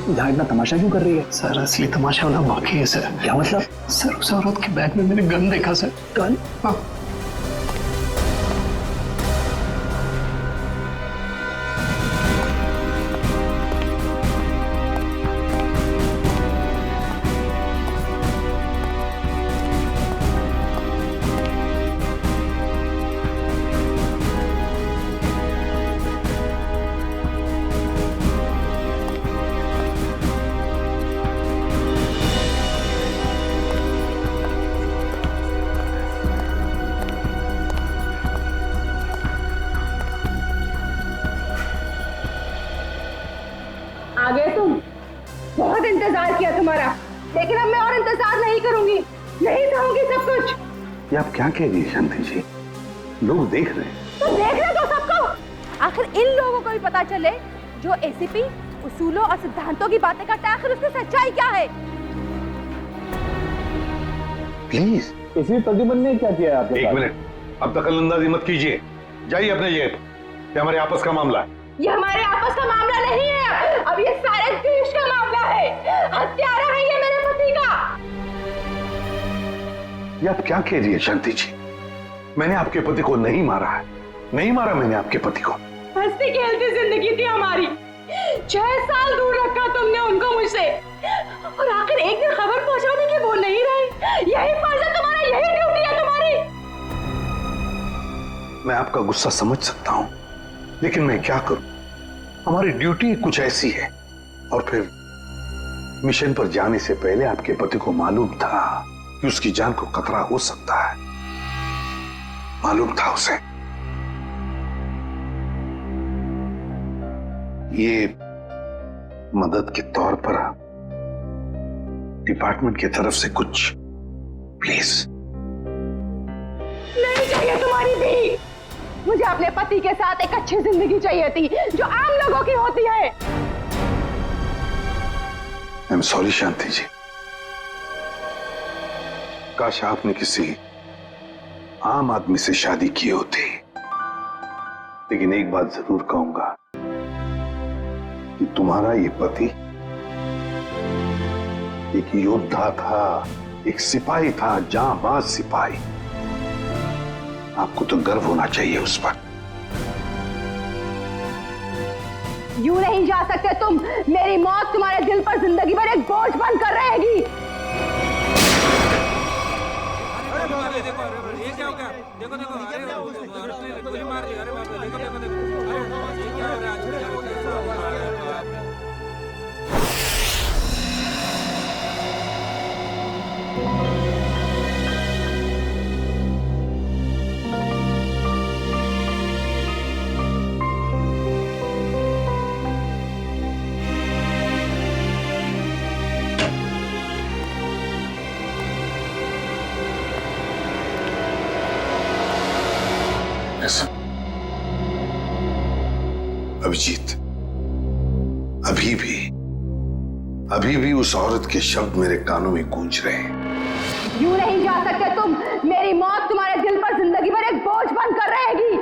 यहाँ इतना तमाशा क्यों कर रही है? सर असली तमाशा होना बाकी है सर। क्या मतलब? सर उस औरत के बैग में मैंने गन देखा सर। गन? हाँ। आ गए तुम। बहुत इंतजार किया तुम्हारा, लेकिन अब मैं और इंतजार नहीं करूंगी, नहीं सहूंगी सब कुछ। ये आप क्या कह रही है शांति जी? लोग देख रहे हैं। तो देख रहे हो सबको। आखिर इन लोगों को भी पता चले जो एसीपी उसूलों और सिद्धांतों की बातें करता है, आखिर उसकी सच्चाई क्या है। प्लीज। इसी प्रद्युमन ने क्या किया आपके साथ? एक मिनट, अब दखलंदाजी मत कीजिए, जाइए अपने जगह पर। ये हमारे आपस का मामला है। ये हमारे आपस का मामला नहीं है, अब ये सारे देश का मामला है। हत्यारा है ये मेरे पति का। ये आप क्या कह रही है शांति जी? मैंने आपके पति को नहीं मारा है, नहीं मारा मैंने आपके पति को। हंसती खेलती जिंदगी थी हमारी, 6 साल दूर रखा तुमने उनको मुझसे, और आखिर एक दिन खबर पहुंचाने की वो नहीं रही। यही फर्ज है तुम्हारा, यही ड्यूटी है तुम्हारी। मैं आपका गुस्सा समझ सकता हूं, लेकिन मैं क्या करूं? हमारी ड्यूटी कुछ ऐसी है। और फिर मिशन पर जाने से पहले आपके पति को मालूम था कि उसकी जान को खतरा हो सकता है, मालूम था उसे। ये मदद के तौर पर डिपार्टमेंट की तरफ से कुछ प्लीज। नहीं चाहिए तुम्हारी भी, मुझे अपने पति के साथ एक अच्छी जिंदगी चाहिए थी जो आम लोगों की होती है। आई एम सॉरी शांति जी, काश आपने किसी आम आदमी से शादी की होती। लेकिन एक बात जरूर कहूंगा कि तुम्हारा ये पति एक योद्धा था, एक सिपाही था, जांबाज सिपाही। आपको तो गर्व होना चाहिए उस पर। यूं नहीं जा सकते तुम, मेरी मौत तुम्हारे दिल पर जिंदगी भर एक बोझ बनकर रहेगी। ये क्या हो गया? देखो देखो, अरे गोली मार दी। अरे बाप रे, देखो देखो देखो, अरे ये क्या हो रहा है? अभिजीत, अभी भी उस औरत के शब्द मेरे कानों में गूंज रहे हैं। यूं नहीं जा सकते तुम, मेरी मौत तुम्हारे दिल पर जिंदगी भर एक बोझ बनकर रहेगी।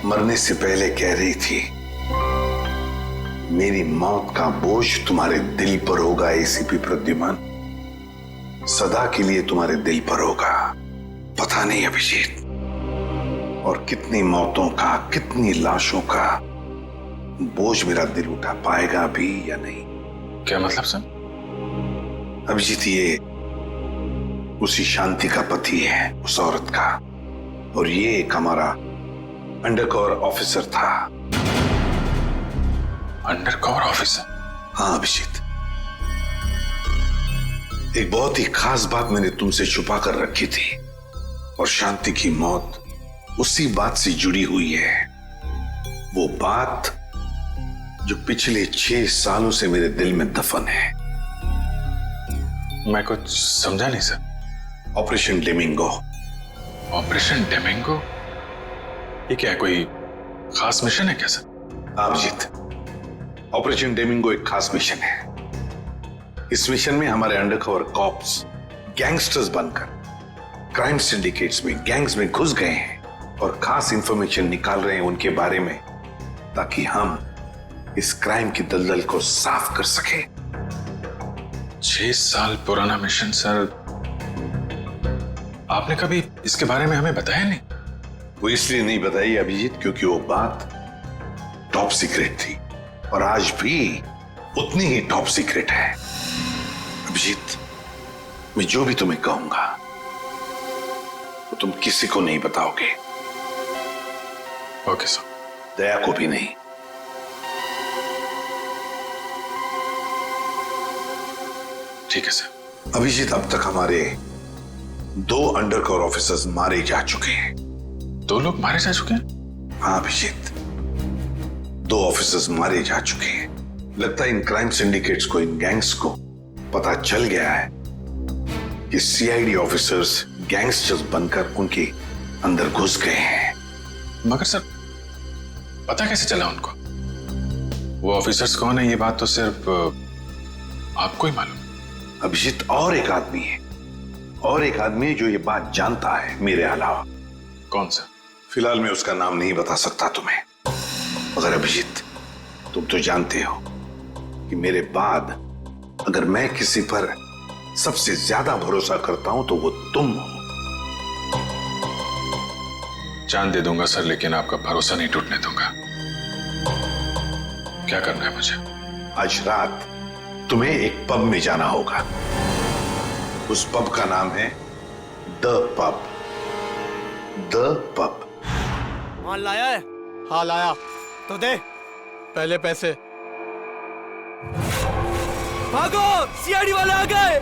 मरने से पहले कह रही थी, मेरी मौत का बोझ तुम्हारे दिल पर होगा एसीपी प्रद्युमन, सदा के लिए तुम्हारे दिल पर होगा। पता नहीं अभिजीत, और कितनी मौतों का, कितनी लाशों का बोझ मेरा दिल उठा पाएगा भी या नहीं। क्या मतलब सर? अभिजीत, ये उसी शांति का पति है, उस औरत का, और ये एक हमारा अंडरकवर ऑफिसर था। Undercover officer? हाँ अभिजीत, एक बहुत ही खास बात मैंने तुमसे छुपा कर रखी थी, और शांति की मौत उसी बात से जुड़ी हुई है। वो बात जो पिछले 6 सालों से मेरे दिल में दफन है। मैं कुछ समझा नहीं सर। ऑपरेशन डेमिंगो। ऑपरेशन डेमिंगो? ये क्या है, कोई खास मिशन है क्या सर? अभिजीत, ऑपरेशन डेमिंगो एक खास मिशन है। इस मिशन में हमारे अंडरकवर कॉप्स गैंगस्टर्स बनकर क्राइम सिंडिकेट्स में, गैंग्स में घुस गए हैं और खास इंफॉर्मेशन निकाल रहे हैं उनके बारे में, ताकि हम इस क्राइम की दलदल को साफ कर सके। 6 साल पुराना मिशन सर, आपने कभी इसके बारे में हमें बताया नहीं? वो इसलिए नहीं बताई अभिजीत, क्योंकि वो बात टॉप सीक्रेट थी और आज भी उतनी ही टॉप सीक्रेट है। अभिजीत, मैं जो भी तुम्हें कहूंगा वो तुम किसी को नहीं बताओगे। Okay sir. दया को भी नहीं। ठीक है सर। अभिजीत, अब तक हमारे 2 अंडरकवर ऑफिसर्स मारे जा चुके हैं। 2 लोग मारे जा चुके हैं? हाँ अभिजीत, 2 ऑफिसर्स मारे जा चुके हैं। लगता है इन क्राइम सिंडिकेट्स को, इन गैंग्स को पता चल गया है कि सीआईडी ऑफिसर्स गैंगस्टर्स बनकर उनके अंदर घुस गए हैं। मगर सर, पता कैसे चला उनको? वो ऑफिसर्स कौन है ये बात तो सिर्फ आपको ही मालूम है। अभिजीत, और एक आदमी है, और एक आदमी है जो ये बात जानता है मेरे अलावा। कौन सा? फिलहाल मैं उसका नाम नहीं बता सकता तुम्हें, मगर अभिजीत तुम तो जानते हो कि मेरे बाद अगर मैं किसी पर सबसे ज्यादा भरोसा करता हूं तो वो तुम हो। जान दे दूंगा सर, लेकिन आपका भरोसा नहीं टूटने दूंगा। क्या करना है मुझे? आज रात तुम्हें एक पब में जाना होगा। उस पब का नाम है द पब। The pub. माल लाया है? हाँ लाया। तो दे पहले पैसे। भागो, सीआईडी वाले आ गए।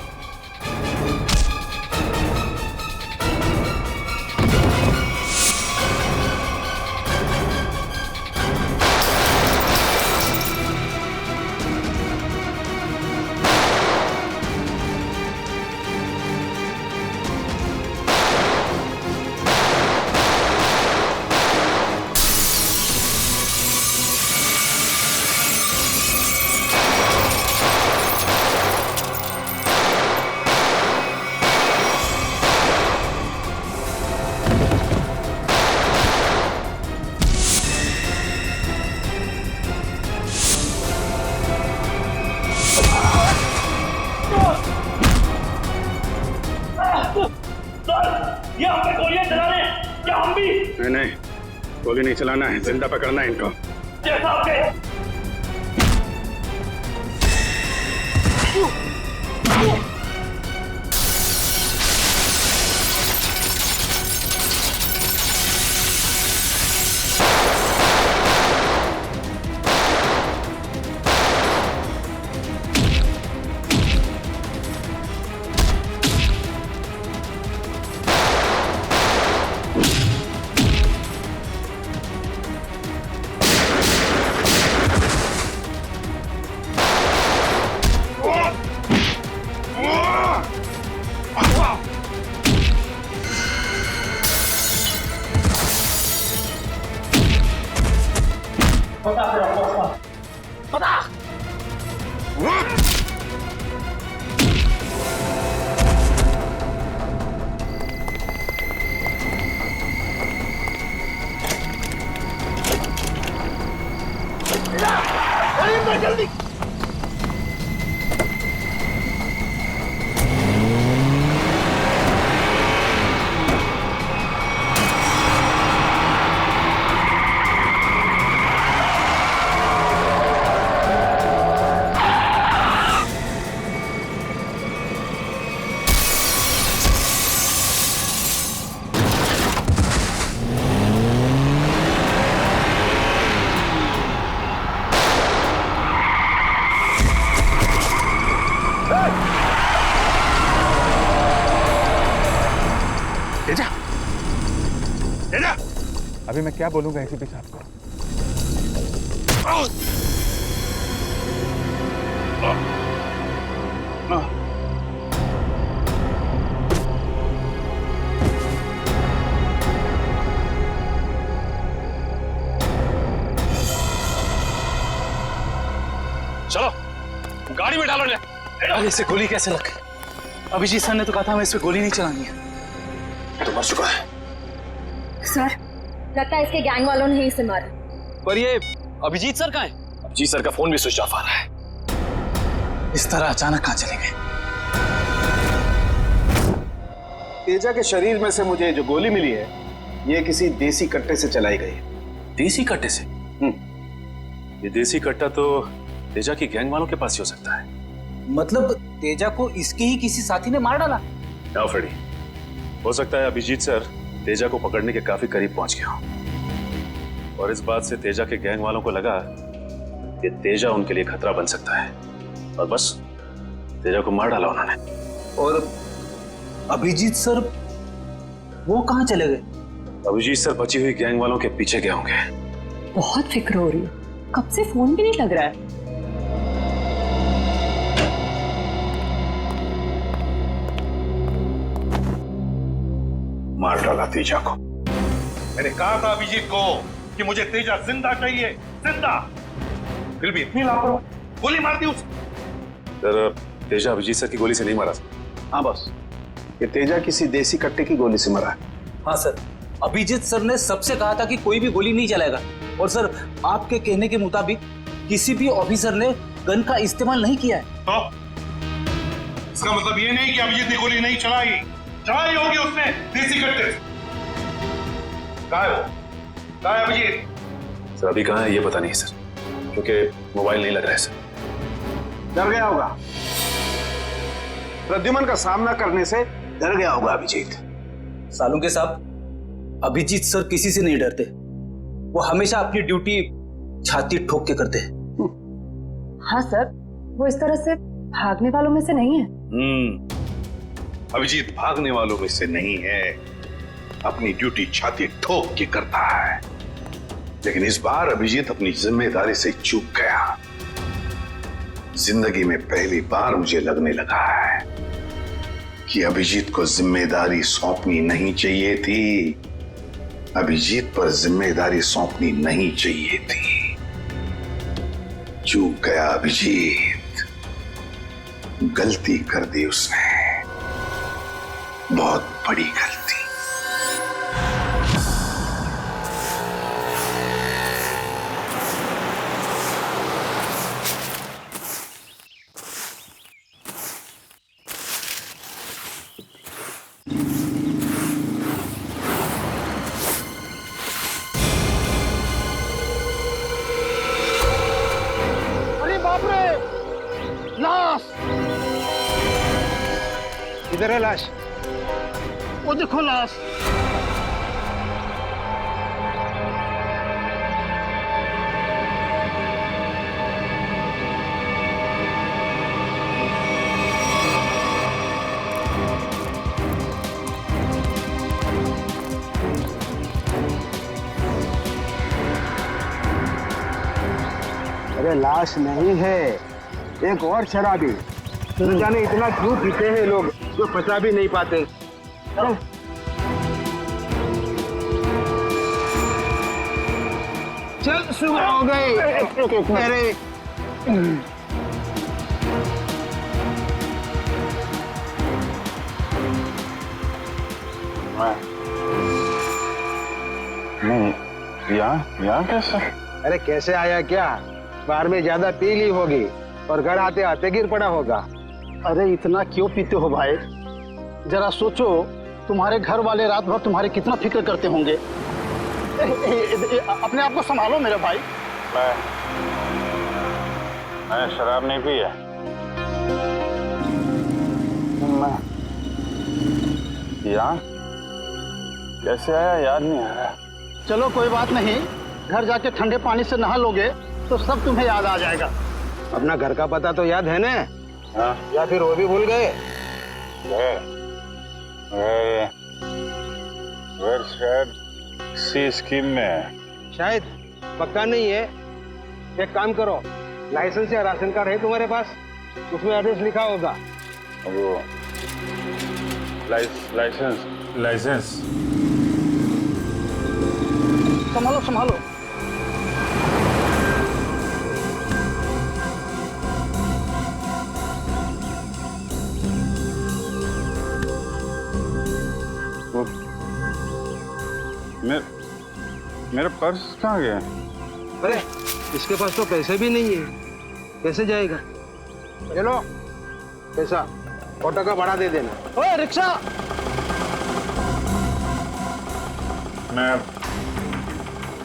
नहीं, गोली नहीं चलाना है, जिंदा पकड़ना है इनको। जैसा आपके अभी मैं क्या बोलूंगा एसीपी साहब को? चलो गाड़ी में डालो। अरे इसे गोली कैसे लग गई? अभिजीत सर ने तो कहा था हमें इस पे गोली नहीं चलानी है। तो मर चुका है। सर, लगता है इसके गैंग वालों ने ही इसे मारा। पर ये अभिजीत सर कहाँ है? अभिजीत सर का फोन भी स्विच ऑफ आ रहा है। इस तरह अचानक कहाँ चले गए? तेजा के शरीर में से मुझे जो गोली मिली है, ये किसी देसी कट्टे से चलाई गई है। देसी कट्टे से? ये देसी कट्टा तो तेजा की गैंग वालों के पास ही हो सकता है। मतलब तेजा को इसके ही किसी साथी ने मार डाला? ना फ्रेडी, हो सकता है अभिजीत सर तेजा को पकड़ने के काफी करीब पहुंच गया हो और इस बात से तेजा के गैंग वालों को लगा कि तेजा उनके लिए खतरा बन सकता है और बस तेजा को मार डाला उन्होंने। और अभिजीत सर वो कहाँ चले गए? अभिजीत सर बची हुई गैंग वालों के पीछे गए होंगे। बहुत फिक्र हो रही है, कब से फोन भी नहीं लग रहा है। मार डाला तेजा को। मैंने कहा था अभिजीत को कि मुझे तेजा जिंदा चाहिए, जिंदा। फिर भी इतनी लापरवाही, गोली मार दी उसे। सर, तेजा अभिजीत सर की गोली से नहीं मारा। हाँ बस, ये तेजा किसी देसी कट्टे की गोली से मरा है। हाँ सर, अभिजीत सर ने सबसे कहा था कि कोई भी गोली नहीं चलाएगा और सर आपके कहने के मुताबिक किसी भी ऑफिसर ने गन का इस्तेमाल नहीं किया है। तो इसका मतलब ये नहीं कि अभिजीत ने गोली नहीं चलाई होगी उसने देसी कट्टे से। कहाँ है वो? कहाँ है अभिजीत? सर अभी कहाँ है ये पता नहीं सर, क्योंकि मोबाइल नहीं लग रहा है सर। डर गया होगा, प्रद्युमन का सामना करने से डर गया होगा अभिजीत। सालू के साहब, अभिजीत सर किसी से नहीं डरते, वो हमेशा अपनी ड्यूटी छाती ठोक के करते हैं। हाँ सर, वो इस तरह से भागने वालों में से नहीं है। अभिजीत भागने वालों में से नहीं है, अपनी ड्यूटी छाती ठोक के करता है। लेकिन इस बार अभिजीत अपनी जिम्मेदारी से चूक गया। जिंदगी में पहली बार मुझे लगने लगा है कि अभिजीत को जिम्मेदारी सौंपनी नहीं चाहिए थी। अभिजीत पर जिम्मेदारी सौंपनी नहीं चाहिए थी। चूक गया अभिजीत, गलती कर दी उसने, बहुत बड़ी गलती। अरे बाप रे, लाश! इधर है लाश। वो देखो लाश। अरे लाश नहीं है, एक और शराबी। न जाने इतना क्यों पीते हैं लोग जो पचा भी नहीं पाते। चल सुबह हो गई। अरे नहीं, यहाँ कैसे? अरे कैसे आया क्या? बाहर में ज्यादा पी ली होगी और घर आते आते गिर पड़ा होगा। अरे इतना क्यों पीते हो भाई? जरा सोचो, तुम्हारे घर वाले रात भर तुम्हारे कितना फिक्र करते होंगे। अपने आप को संभालो मेरे भाई। मैंने शराब नहीं पी है। यहाँ कैसे आया याद नहीं आ रहा। चलो कोई बात नहीं, घर जाके ठंडे पानी से नहा लोगे तो सब तुम्हें याद आ जाएगा। अपना घर का पता तो याद है ना? हाँ। या फिर वो भी भूल गए? शायद सी स्कीम में। शायद, पक्का नहीं है। एक काम करो, लाइसेंस या राशन कार्ड है तुम्हारे पास? उसमें एड्रेस लिखा होगा। वो लाइसेंस संभालो संभालो। मेरा पर्स कहाँ गया? अरे इसके पास तो पैसे भी नहीं है, कैसे जाएगा? चलो पैसा ऑटो का भाड़ा दे देना। ओए रिक्शा!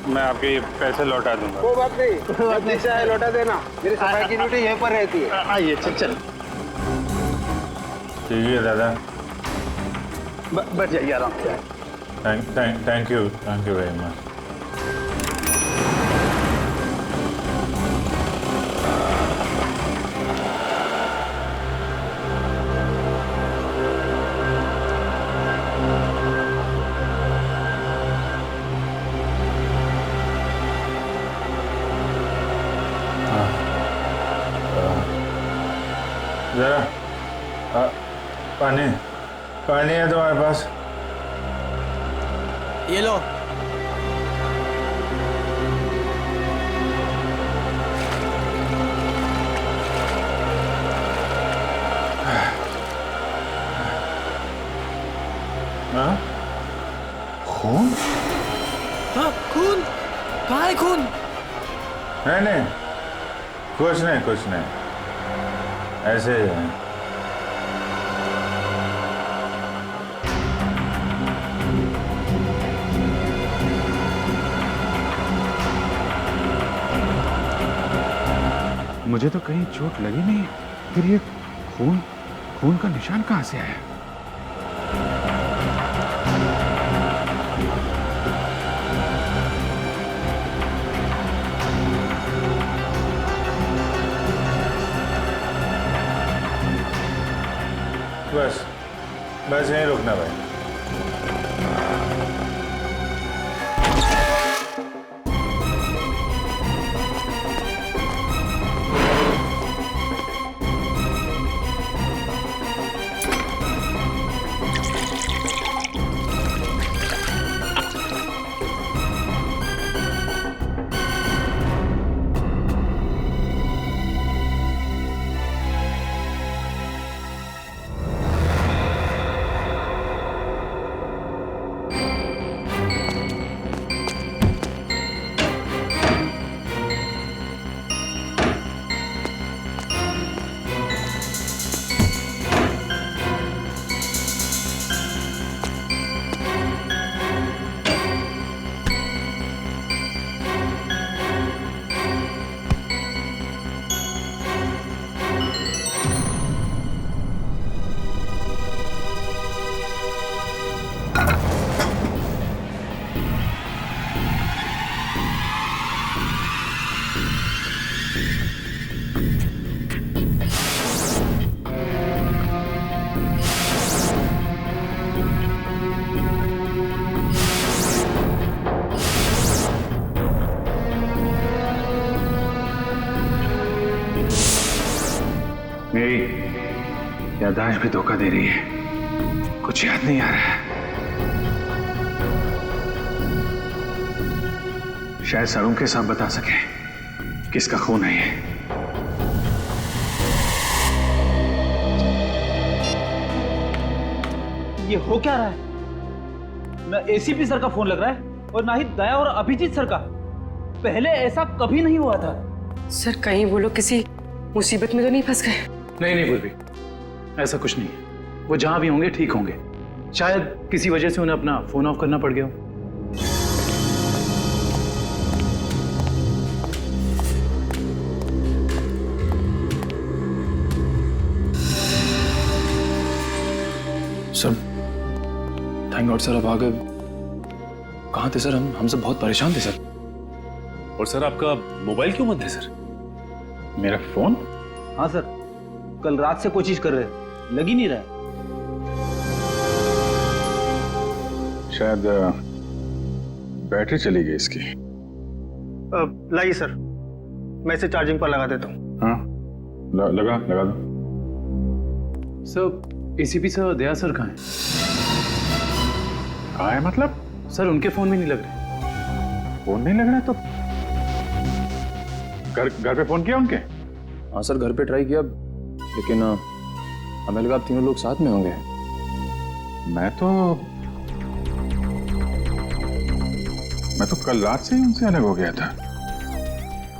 मैं आपके पैसे लौटा दूंगा। कोई बात नहीं, जब पैसा है लौटा देना। मेरी सफाई की ड्यूटी यहीं पर रहती है। आइए चल ठीक है दादा। बैठ जाइए आराम से। Thank you very much. जरा पानी है तुम्हारे पास? ये लो। खून? हाँ खून? कहाँ है खून? नहीं कुछ नहीं ऐसे ही है। मुझे तो कहीं चोट लगी नहीं, फिर ये खून का निशान कहाँ से आया? बस यहीं रुकना भाई। मेरी याददाश्त भी धोखा दे रही है, कुछ याद नहीं आ रहा है। शायद सरुण के साथ बता सके किसका खून है ये। ये हो क्या रहा है? ना एसीपी सर का फोन लग रहा है और ना ही दया और अभिजीत सर का। पहले ऐसा कभी नहीं हुआ था। सर कहीं वो लोग किसी मुसीबत में तो नहीं फंस गए? नहीं गुरबी, ऐसा कुछ नहीं है। वो जहां भी होंगे ठीक होंगे। शायद किसी वजह से उन्हें अपना फोन ऑफ करना पड़ गया हो। सर थैंक गॉड सर, अब आ गए। कहाँ थे सर? हम सब बहुत परेशान थे सर। और सर आपका मोबाइल क्यों बंद है सर? मेरा फोन? हाँ सर, कल रात से कोशिश कर रहे हैं, लग ही नहीं रहा है। शायद बैटरी चली गई इसकी। लाइए सर, मैं इसे चार्जिंग पर लगा देता हूँ। हाँ लगा दो। सर एसीपी सर, दया सर कहाँ हैं? कहाँ है मतलब? सर उनके फोन में नहीं लग रहे। फोन नहीं लग रहा है तो घर पे फोन किया उनके? हाँ सर घर पे ट्राई किया, लेकिन हमें लगा आप तीनों लोग साथ में होंगे। मैं मैं तो कल रात से ही उनसे अलग हो गया था।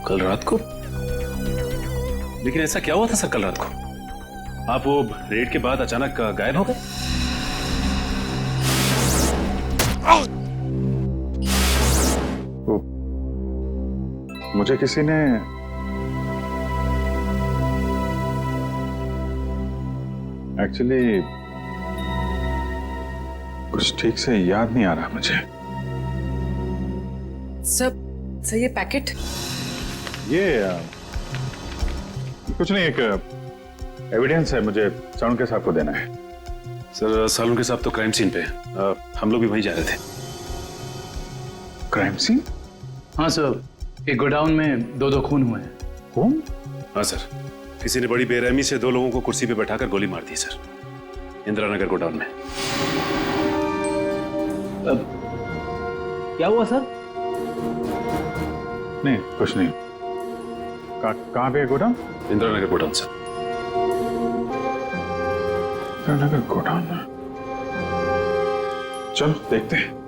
कल रात को? लेकिन ऐसा क्या हुआ था सर कल रात को? आप वो रेड के बाद अचानक गायब हो गए? मुझे किसी ने एक्चुअली कुछ ठीक से याद नहीं आ रहा मुझे। सर ये पैकेट? ये कुछ नहीं, एक एविडेंस है, मुझे सालुंके साहब को देना है। सर सालुंके साहब तो क्राइम सीन पे हैं। हम लोग भी वहीं जा रहे थे। Crime scene? हाँ सर, एक गोडाउन में दो खून हुए हैं। खून? हाँ सर, किसी ने बड़ी बेरहमी से 2 लोगों को कुर्सी पे बैठाकर गोली मार दी सर, इंदिरा नगर गोडाउन में। क्या हुआ सर? नहीं कुछ नहीं। कहाँ पे है godown? Indira Nagar godown sir. Indira Nagar godown में, चलो देखते हैं।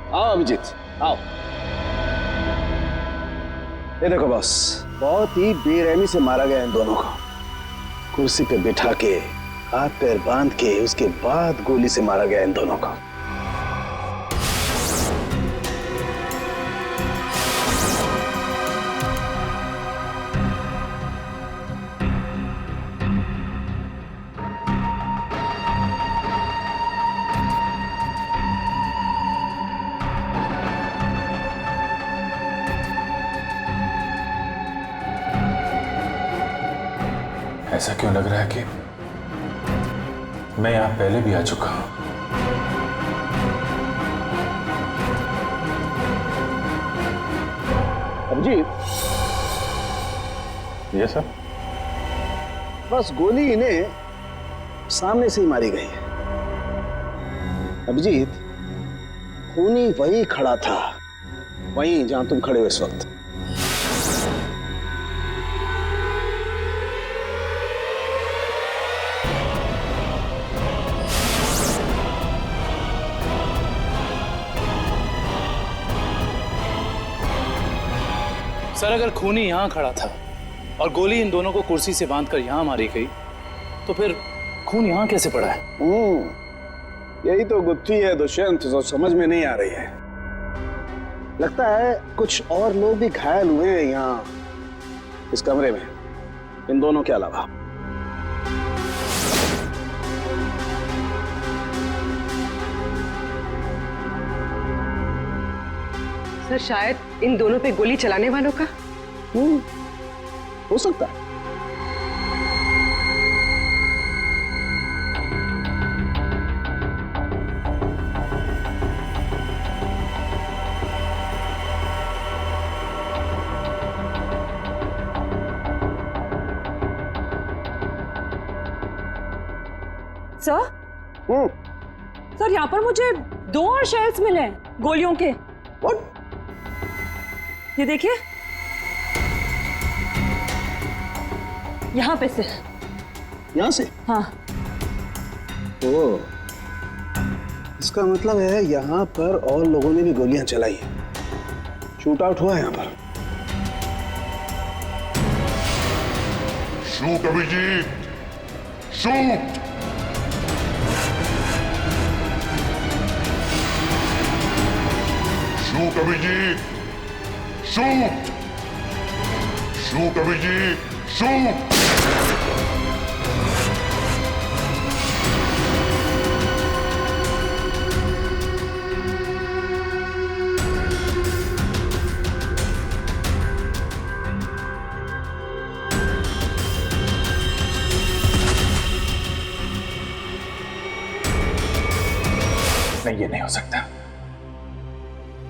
आओ अभिजीत, आओ। ये देखो बॉस, बहुत ही बेरहमी से मारा गया इन दोनों को। कुर्सी पे बिठा के, हाथ पैर बांध के, उसके बाद गोली से मारा गया इन दोनों को। ऐसा क्यों लग रहा है कि मैं यहां पहले भी आ चुका हूं? अभिजीत, ये सर, बस गोली इन्हें सामने से ही मारी गई है। अभिजीत, खूनी वहीं खड़ा था, वहीं जहां तुम खड़े हो इस वक्त। सर अगर खूनी यहाँ खड़ा था और गोली इन दोनों को कुर्सी से बांधकर यहाँ मारी गई, तो फिर खून यहाँ कैसे पड़ा है? यही तो गुत्थी है दुष्यंत, जो समझ में नहीं आ रही है। लगता है कुछ और लोग भी घायल हुए हैं यहाँ इस कमरे में, इन दोनों के अलावा। सर शायद इन दोनों पे गोली चलाने वालों का। हो सकता है। सर सर यहाँ पर मुझे 2 और शेल्स मिले हैं गोलियों के। What? ये देखिए, यहाँ पे से। यहाँ से? हाँ। ओ, इसका मतलब है यहाँ पर और लोगों ने भी गोलियां चलाई हैं। शूट आउट हुआ है यहाँ पर। Shoot Abhijeet, shoot. Shoot Abhijeet, shoot. Shoot Abhijeet, shoot. नहीं, ये नहीं हो सकता।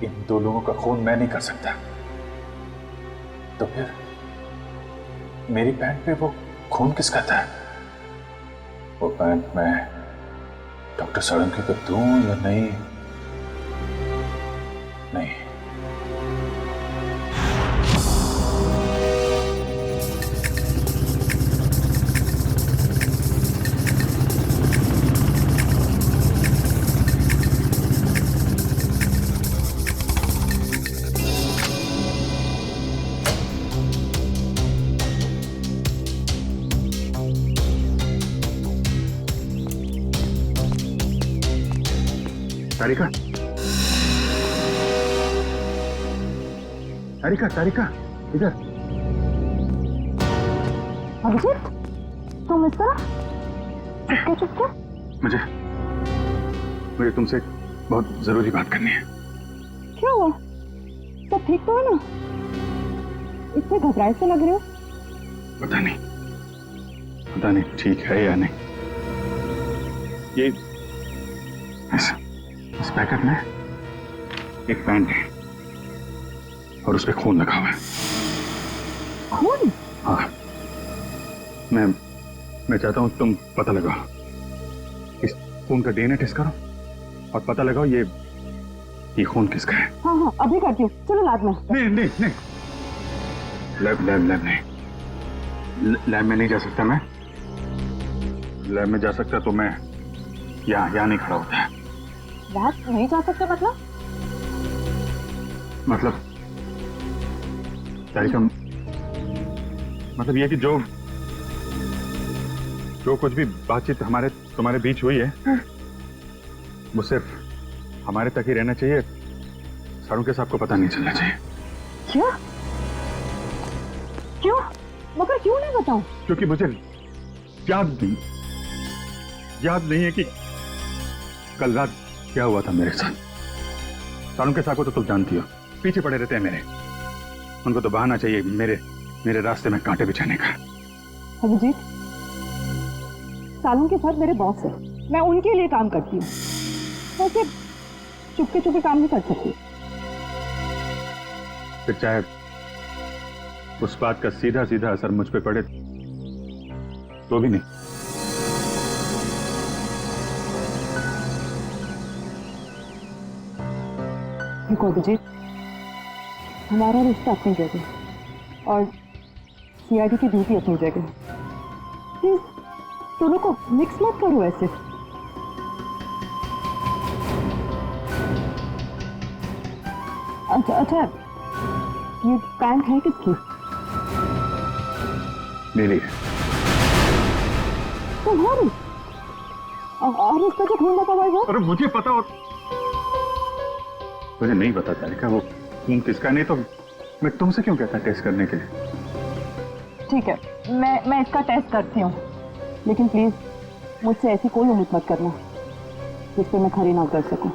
इन 2 लोगों का खून मैं नहीं कर सकता। तो फिर मेरी पैंट पे वो खून किसका था? वो पैंट मैं डॉक्टर साळुंखे को दूं या नहीं? नहीं। तारिका, तारिका, तारिका, इधर। अभिजीत, तुम इस तरह चुपके चुपके? मुझे तुमसे एक बहुत जरूरी बात करनी है। क्या हुआ? सब ठीक तो है ना? इतने घबराए से लग रहे हो। पता नहीं ठीक है या नहीं। ये इस पैकेट में एक पैंट है और उस पे खून लगा हुआ है। खून? हाँ, मैं चाहता हूं तुम पता लगाओ, इस खून का डीएनए टेस्ट करो और पता लगाओ ये खून किसका है। हाँ हाँ, अभी करती हूँ। चलो लैब में। नहीं, लैब नहीं, लैब में नहीं जा सकता मैं। लैब में जा सकता तो मैं यहाँ नहीं खड़ा होता है। लैब नहीं जा सकते मतलब तारिका, मतलब ये कि जो कुछ भी बातचीत तुम्हारे बीच हुई है वो सिर्फ हमारे तक ही रहना चाहिए। साळुंखे साहब को पता नहीं चलना चाहिए। क्यों? मगर क्यों नहीं बताऊं? क्योंकि मुझे याद नहीं है कि कल रात क्या हुआ था मेरे साथ। साळुंखे साहब को तो तुम जानती हो, पीछे पड़े रहते हैं मेरे। उनको तो बहाना चाहिए मेरे रास्ते में कांटे बिछाने का। अभिजीत, साळुंखे साहब मेरे बॉस है, मैं उनके लिए काम करती हूँ। वैसे चुपके चुपके काम नहीं कर सकती। फिर चाहे उस बात का सीधा सीधा असर मुझ पे पड़े तो भी नहीं। देखो अभिजीत, हमारा रिश्ता अपनी जगह और सीआईडी की ड्यूटी अपनी जगह। प्लीज दोनों को मिक्स मत करो ऐसे। अच्छा, ये पैंट है किसकी? मेरी। तुम्हारी? और इस पर जो खून लगा हुआ है? अरे मुझे पता हो, मुझे नहीं पता तारिका वो खून किसका। नहीं तो मैं तुमसे क्यों कहता टेस्ट करने के लिए। ठीक है, मैं इसका टेस्ट करती हूँ, लेकिन प्लीज मुझसे ऐसी कोई उम्मीद मत करना जिस पे मैं खरी ना उतर सकूं।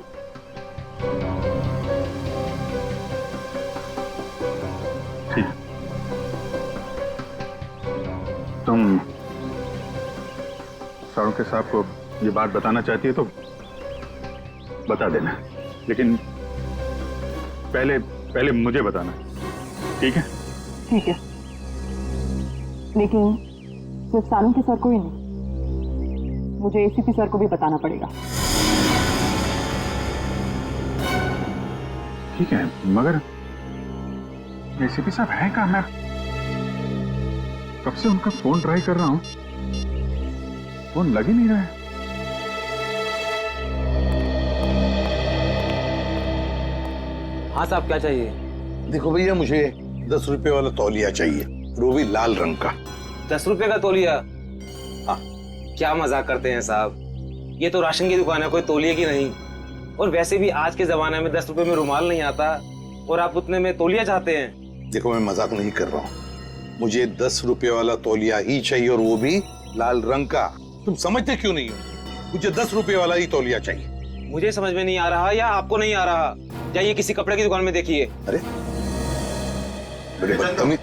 ठीक, तुम साळुंखे साहब को ये बात बताना चाहती है तो बता देना, लेकिन पहले मुझे बताना, ठीक है? ठीक है, लेकिन सिर्फ साळुंखे सर को ही नहीं, मुझे एसीपी सर को भी बताना पड़ेगा। ठीक है, मगर एसीपी साहब है कहाँ? मैं कब से उनका फोन ट्राई कर रहा हूँ, फोन लग ही नहीं रहा है। हाँ साहब, क्या चाहिए? देखो भैया, मुझे 10 रुपए वाला तौलिया चाहिए, वो भी लाल रंग का। 10 रुपए का तौलिया? हाँ। क्या मजाक करते हैं साहब, ये तो राशन की दुकान है, कोई तौलिया की नहीं। और वैसे भी आज के जमाने में 10 रुपए में रुमाल नहीं आता और आप उतने में तौलिया चाहते हैं। देखो, मैं मजाक नहीं कर रहा हूँ, मुझे 10 रुपए वाला तौलिया ही चाहिए और वो भी लाल रंग का। तुम समझते क्यों नहीं हो? मुझे 10 रुपए वाला ही तौलिया चाहिए। मुझे समझ में नहीं आ रहा या आपको नहीं आ रहा? जाइए किसी कपड़े की दुकान में देखिए। अरे बड़े बदतमीज।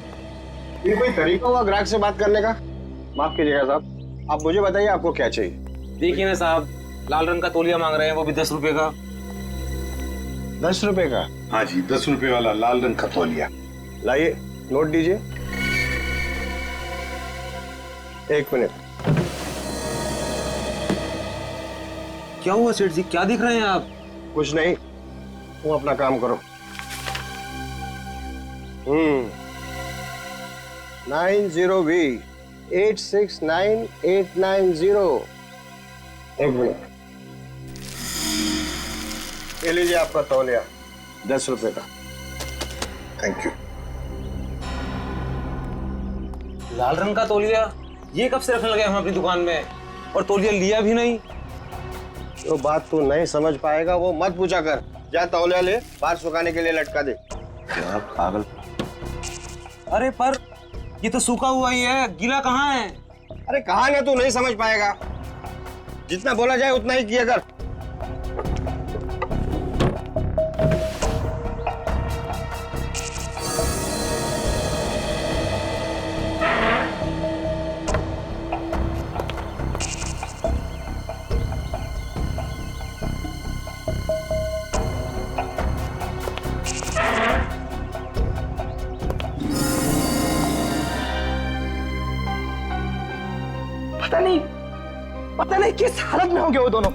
ये कोई तरीका हुआ ग्राहक से बात करने का? माफ कीजिएगा साहब, आप मुझे बताइए आपको क्या चाहिए। देखिए ना साहब, लाल रंग का तौलिया मांग रहे हैं, वो भी 10 रुपए का। 10 रुपए का? हाँ जी, 10 रुपए वाला लाल रंग का तौलिया। लाइए, नोट दीजिए। 1 मिनट। क्या हुआ सेठ जी, क्या देख रहे हैं आप? कुछ नहीं, तुम अपना काम करो। 90B 869890। एक मिनट, ये लीजिए आपका तौलिया, 10 रुपए का। Thank you. लाल रंग का तौलिया, ये कब से रखने लगे हम अपनी दुकान में? और तौलिया लिया भी नहीं। जो बात तू नहीं समझ पाएगा वो मत पूछा कर। जा तौलिया ले, बाहर सुखाने के लिए लटका दे। क्या पागल। अरे पर ये तो सूखा हुआ ही है, गीला कहाँ है? अरे कहाँ ना, तू नहीं समझ पाएगा। जितना बोला जाए उतना ही किया कर। पता नहीं किस हालत में होंगे वो दोनों।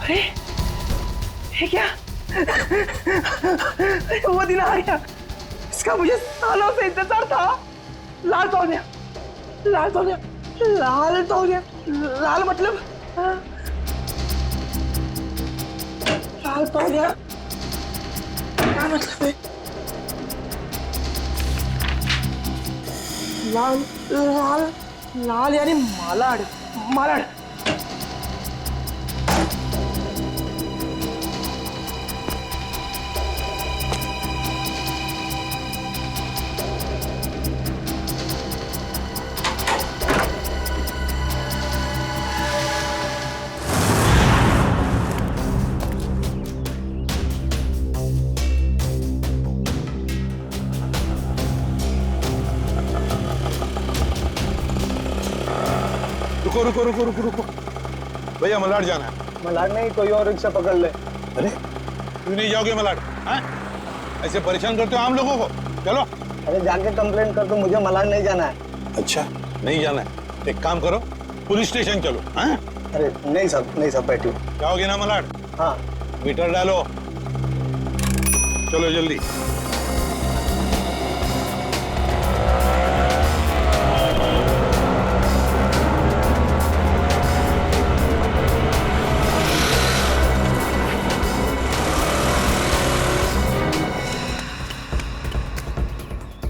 अरे ये क्या? वो दिन आ गया, इसका मुझे सालों से इंतजार था। लाल तौलिया, लाल तौलिया, लाल तौलिया, लाल मतलब लाल तौलिया क्या मतलब है? लाल लाल लाल यानी मालाड, मालाड। रुको रुको रुको रुको रुको भैया, मलाड जाना है। मलाड नहीं, कोई और रिक्शा पकड़ ले। अरे क्यों नहीं जाओगे मलाड? ऐसे परेशान करते हो आम लोगों को। चलो। अरे जाके कंप्लेन कर दो, मुझे मलाड नहीं जाना है। अच्छा नहीं जाना है, एक काम करो पुलिस स्टेशन चलो। अरे नहीं सब बैठी। जाओगे ना मलाड? हाँ। मीटर डालो, चलो जल्दी।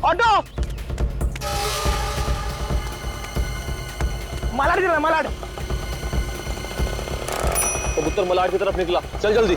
ऑटो, मलाड गिरा, मलाड। कबूतर मलाड की तरफ निकला, चल जल्दी।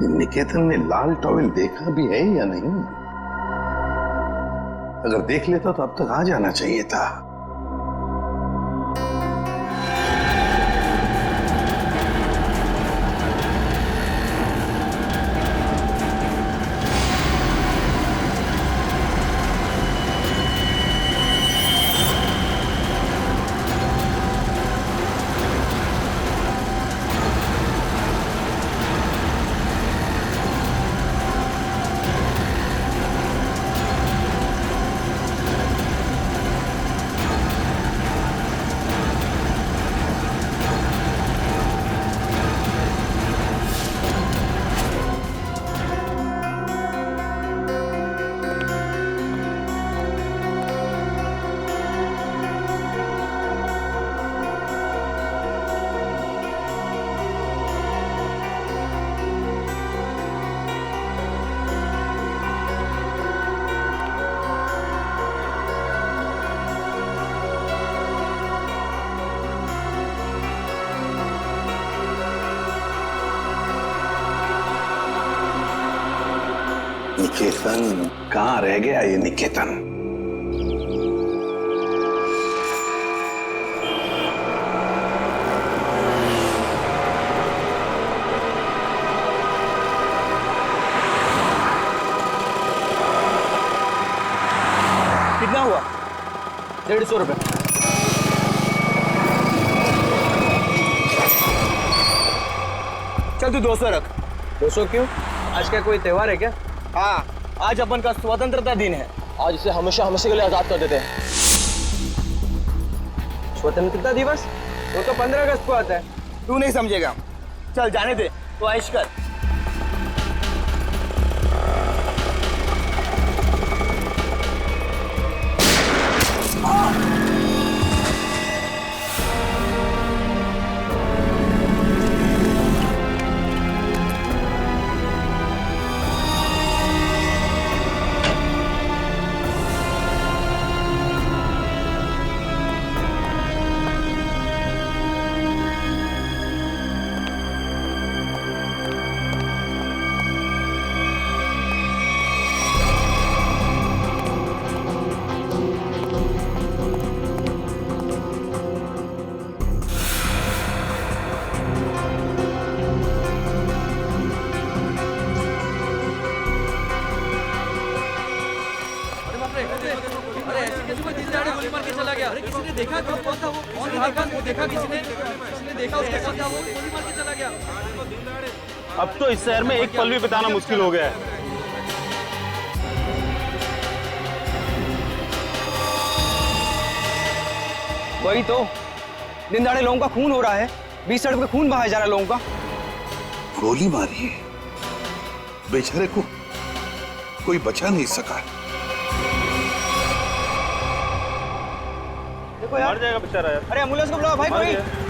निकेतन ने लाल टॉवेल देखा भी है या नहीं? अगर देख लेता तो अब तक आ जाना चाहिए था। निकेतन कहाँ रह गया ये निकेतन? कितना हुआ? 150 रुपए। चल तू 200 रख। 200 क्यों? आज क्या कोई त्योहार है क्या? हाँ, आज अपन का स्वतंत्रता दिन है। आज इसे हमेशा हमेशा के लिए आजाद कर देते हैं। स्वतंत्रता दिवस वो तो 15 अगस्त को आता है। तू नहीं समझेगा। चल जाने दे, तो ऐश कर। अब तो इस शहर में एक पल भी बिताना मुश्किल हो गया है। वही तो, दिन दहाड़े लोगों का खून हो रहा है। 20 सड़क पे खून बहाया जा रहा है लोगों का। गोली मारी है, बेचारे को कोई बचा नहीं सका। देखो यार, मर जाएगा बेचारा यार। अरे एम्बुलेंस को बुलाओ भाई कोई।